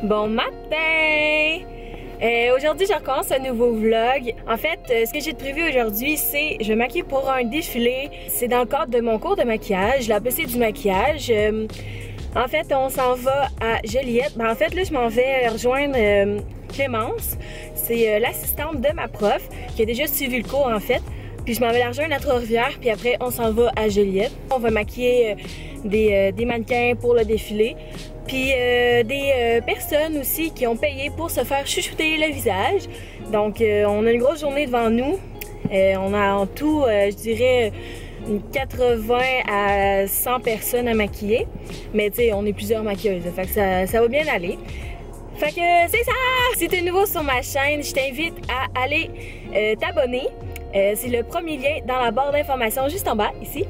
Bon matin! Aujourd'hui, je recommence un nouveau vlog. En fait, ce que j'ai de prévu aujourd'hui, c'est je vais maquiller pour un défilé. C'est dans le cadre de mon cours de maquillage, l'ABC du maquillage. En fait, on s'en va à Joliette. En fait, là, je m'en vais rejoindre Clémence. C'est l'assistante de ma prof qui a déjà suivi le cours, en fait. Puis je m'en vais la rejoindre à Trois-Rivières, puis après, on s'en va à Joliette. On va maquiller des mannequins pour le défilé. Puis des personnes aussi qui ont payé pour se faire chouchouter le visage. Donc on a une grosse journée devant nous. On a en tout, je dirais, 80 à 100 personnes à maquiller. Mais tu sais, on est plusieurs maquilleuses, fait que ça va bien aller. Fait que c'est ça! Si t'es nouveau sur ma chaîne, je t'invite à aller t'abonner. C'est le premier lien dans la barre d'informations juste en bas, ici.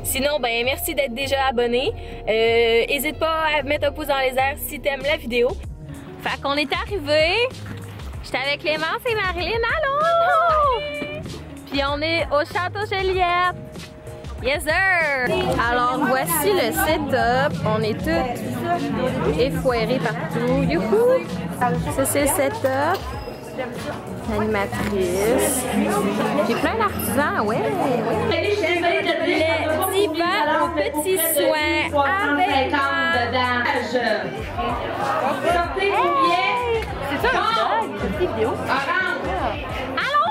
Sinon, ben merci d'être déjà abonné. N'hésite pas à mettre un pouce dans les airs si t'aimes la vidéo. Fait qu'on est arrivés. J'étais avec Clémence et Marilyn. Allô! Puis on est au Château Joliette. Yes sir! Alors voici le setup. On est toutes effoirées partout. Youhou! Ça c'est le setup. L'animatrice. J'ai plein d'artisans, ouais. Le diva aux petits soins avec dedans. Sortez hey! C'est ça un vlog? Une vidéo? Allô?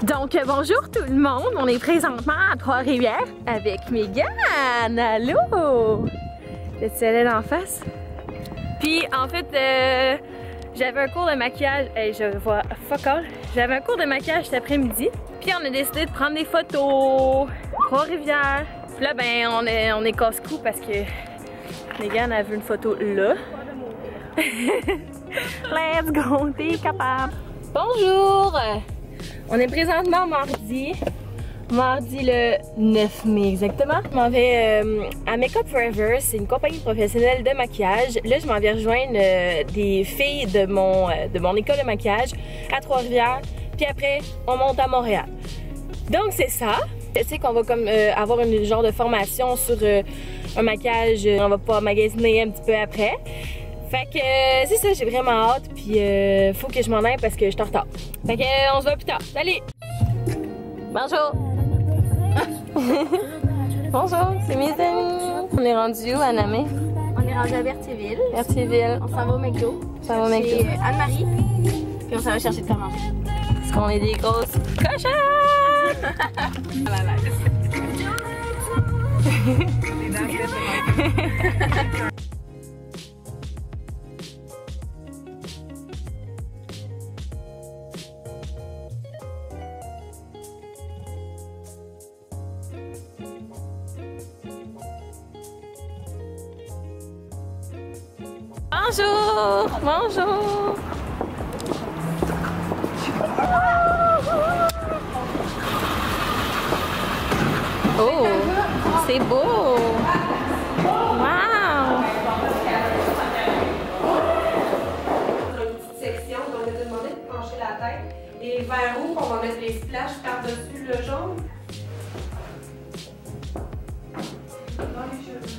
Donc bonjour tout le monde, on est présentement à Trois-Rivières avec Mégane. Allô? Le soleil en face. Puis en fait, j'avais un cours de maquillage, je vois fuck all. J'avais un cours de maquillage cet après-midi. Puis on a décidé de prendre des photos. Trois-Rivières. Puis là, ben, on est casse-cou parce que Mégane a vu une photo là. Let's go, t'es capable. Bonjour! On est présentement mardi le 9 mai exactement. Je m'en vais à Make Up Forever, c'est une compagnie professionnelle de maquillage. Là, je m'en vais rejoindre des filles de mon école de maquillage à Trois-Rivières. Puis après, on monte à Montréal. Donc c'est ça. Je sais qu'on va comme avoir une genre de formation sur un maquillage. On va pouvoir magasiner un petit peu après. Fait que c'est ça, j'ai vraiment hâte. Puis faut que je m'en aille parce que je suis en retard. Fait que on se voit plus tard. Salut! Bonjour! Bonjour, c'est mes amis. On est rendu où, Anamé? On est rendu à Berthierville. Berthierville. On s'en va au McDo. On s'en va au McDo. Chez Anne-Marie. Puis on s'en va chercher de quoi manger. Parce qu'on est des grosses cochonnes! Bonjour! Bonjour! Oh! C'est beau! Wow! Une petite section, donc on va te demander de pencher la tête. Et vers où on va mettre les splashes par-dessus le jaune?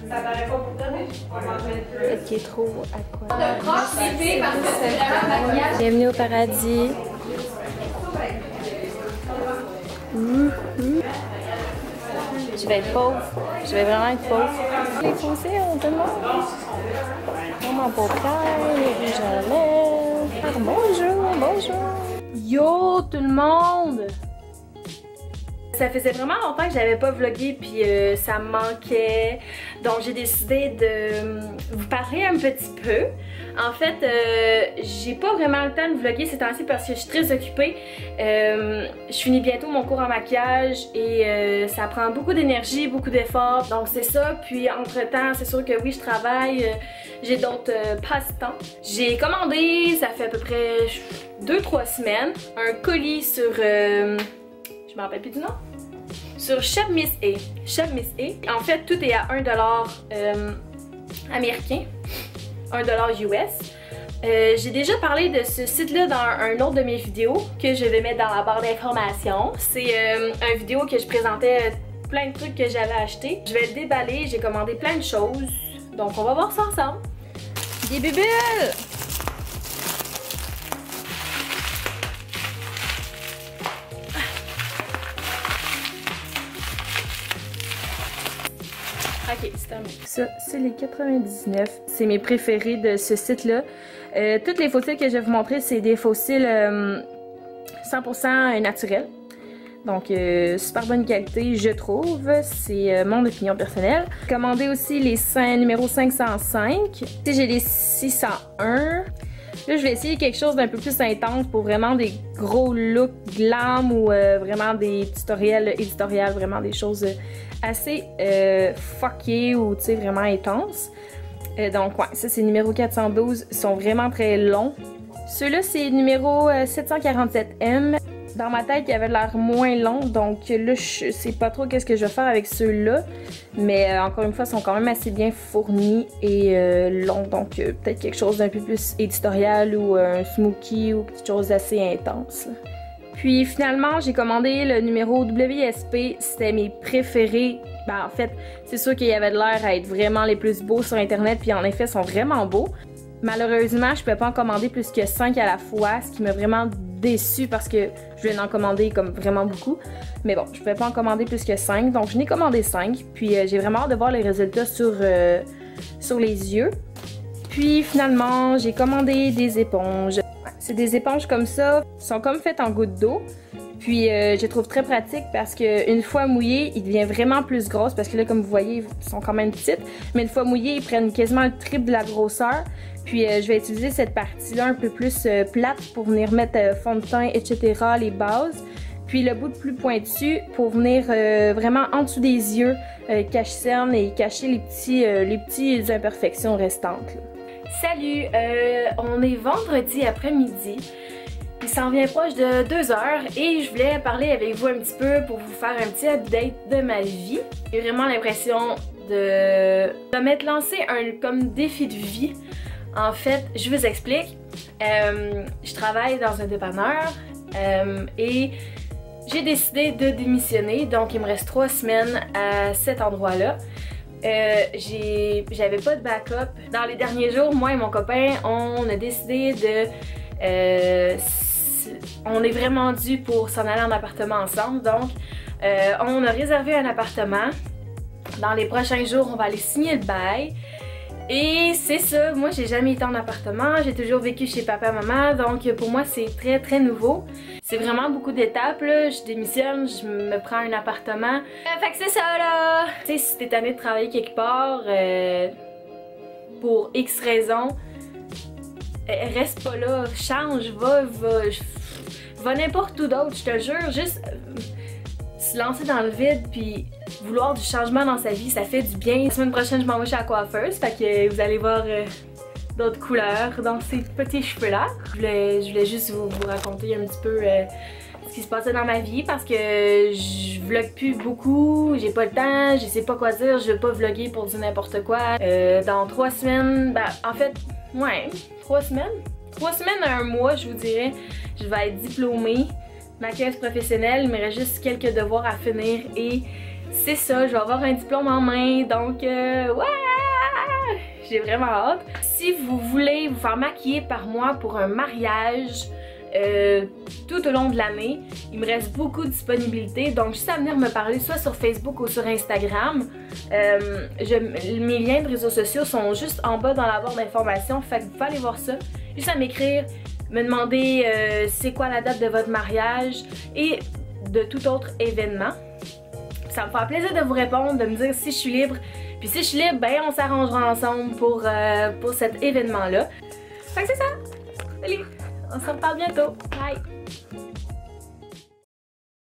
Ça paraît pas pour toi, mais on va en mettre plus. Peut-être qu'il est trop à quoi? Le croche, c'est parce que c'est vraiment maquillage. Bienvenue au paradis. Je vais être pauvre. Je vais vraiment être pauvre. Les fossés, on demande. Mon paupière, les rouges à lèvres. Bonjour, bonjour. Yo tout le monde! Ça faisait vraiment longtemps que j'avais pas vlogué puis ça me manquait. Donc j'ai décidé de vous parler un petit peu. En fait, j'ai pas vraiment le temps de vlogger ces temps-ci parce que je suis très occupée. Je finis bientôt mon cours en maquillage et ça prend beaucoup d'énergie, beaucoup d'efforts. Donc c'est ça. Puis entre-temps, c'est sûr que oui, je travaille. J'ai d'autres passe-temps. J'ai commandé, ça fait à peu près 2-3 semaines, un colis sur... je me rappelle plus du nom. Sur Shop Miss A. Shop Miss A. En fait, tout est à 1$ américain. 1$ US. J'ai déjà parlé de ce site-là dans un autre de mes vidéos que je vais mettre dans la barre d'informations. C'est une vidéo que je présentais plein de trucs que j'avais achetés. Je vais le déballer, j'ai commandé plein de choses. Donc on va voir ça ensemble. Des bulles! Ok, c'est terminé. Ça, c'est les 99. C'est mes préférés de ce site-là. Toutes les fossiles que je vais vous montrer, c'est des fossiles 100% naturels. Donc, super bonne qualité, je trouve. C'est mon opinion personnelle. Commandez aussi les numéros 505. J'ai les 601. Là, je vais essayer quelque chose d'un peu plus intense pour vraiment des gros looks glam ou vraiment des tutoriels éditoriales, vraiment des choses assez fuckées ou tu sais vraiment intenses. Donc ouais, ça c'est numéro 412, ils sont vraiment très longs. Ceux-là c'est numéro 747M. Dans ma tête, il avait l'air moins long, donc là je sais pas trop qu'est-ce que je vais faire avec ceux-là. Mais encore une fois, ils sont quand même assez bien fournis et longs, donc peut-être quelque chose d'un peu plus éditorial ou un smoky ou quelque chose d'assez intense. Puis finalement, j'ai commandé le numéro WSP, c'était mes préférés. Ben, en fait, c'est sûr qu'il y avait de l'air à être vraiment les plus beaux sur internet, puis en effet, ils sont vraiment beaux. Malheureusement, je ne pouvais pas en commander plus que 5 à la fois, ce qui m'a vraiment déçue parce que je voulais en commander comme vraiment beaucoup. Mais bon, je ne pouvais pas en commander plus que 5, donc je n'ai commandé 5. Puis j'ai vraiment hâte de voir les résultats sur les yeux. Puis finalement, j'ai commandé des éponges. C'est des éponges comme ça, ils sont comme faites en gouttes d'eau. Puis je les trouve très pratiques parce qu'une fois mouillés, ils deviennent vraiment plus grosses parce que là, comme vous voyez, ils sont quand même petites. Mais une fois mouillés, ils prennent quasiment le triple de la grosseur. Puis je vais utiliser cette partie-là un peu plus plate pour venir mettre fond de teint, etc., les bases. Puis le bout de plus pointu pour venir vraiment en dessous des yeux, cache-cerne et cacher les petites imperfections restantes. Là. Salut, on est vendredi après-midi. Il s'en vient proche de 2 heures et je voulais parler avec vous un petit peu pour vous faire un petit update de ma vie. J'ai vraiment l'impression de m'être lancé un comme défi de vie. En fait, je vous explique. Je travaille dans un dépanneur et j'ai décidé de démissionner. Donc il me reste 3 semaines à cet endroit-là. J'avais pas de backup. Dans les derniers jours, moi et mon copain, on a décidé de... on est vraiment dû pour s'en aller en appartement ensemble. Donc, on a réservé un appartement. Dans les prochains jours, on va aller signer le bail. Et c'est ça, moi j'ai jamais été en appartement, j'ai toujours vécu chez papa et maman, donc pour moi c'est très très nouveau. C'est vraiment beaucoup d'étapes là, je démissionne, je me prends un appartement. Fait que c'est ça là! Tu sais, si t'es tanné de travailler quelque part, pour X raisons, reste pas là, change, va n'importe où d'autre, je te jure, juste se lancer dans le vide puis vouloir du changement dans sa vie, ça fait du bien. La semaine prochaine, je m'en vais chez la coiffeuse, fait que vous allez voir d'autres couleurs dans ces petits cheveux-là. Je voulais juste vous raconter un petit peu ce qui se passait dans ma vie parce que je vlog plus beaucoup, j'ai pas le temps, je sais pas quoi dire, je vais pas vlogger pour dire n'importe quoi. Dans 3 semaines, ben en fait, ouais, 3 semaines? 3 semaines à 1 mois, je vous dirais, je vais être diplômée, maquilleuse professionnelle, il me reste juste quelques devoirs à finir et c'est ça, je vais avoir un diplôme en main, donc ouais, j'ai vraiment hâte. Si vous voulez vous faire maquiller par moi pour un mariage tout au long de l'année, il me reste beaucoup de disponibilité, donc juste à venir me parler soit sur Facebook ou sur Instagram. Mes liens de réseaux sociaux sont juste en bas dans la barre d'informations, fait que vous pouvez aller voir ça. Juste à m'écrire, me demander c'est quoi la date de votre mariage et de tout autre événement. Ça me fera plaisir de vous répondre, de me dire si je suis libre. Puis si je suis libre, ben on s'arrangera ensemble pour cet événement-là. Fait que c'est ça! Salut! On se reparle bientôt! Bye!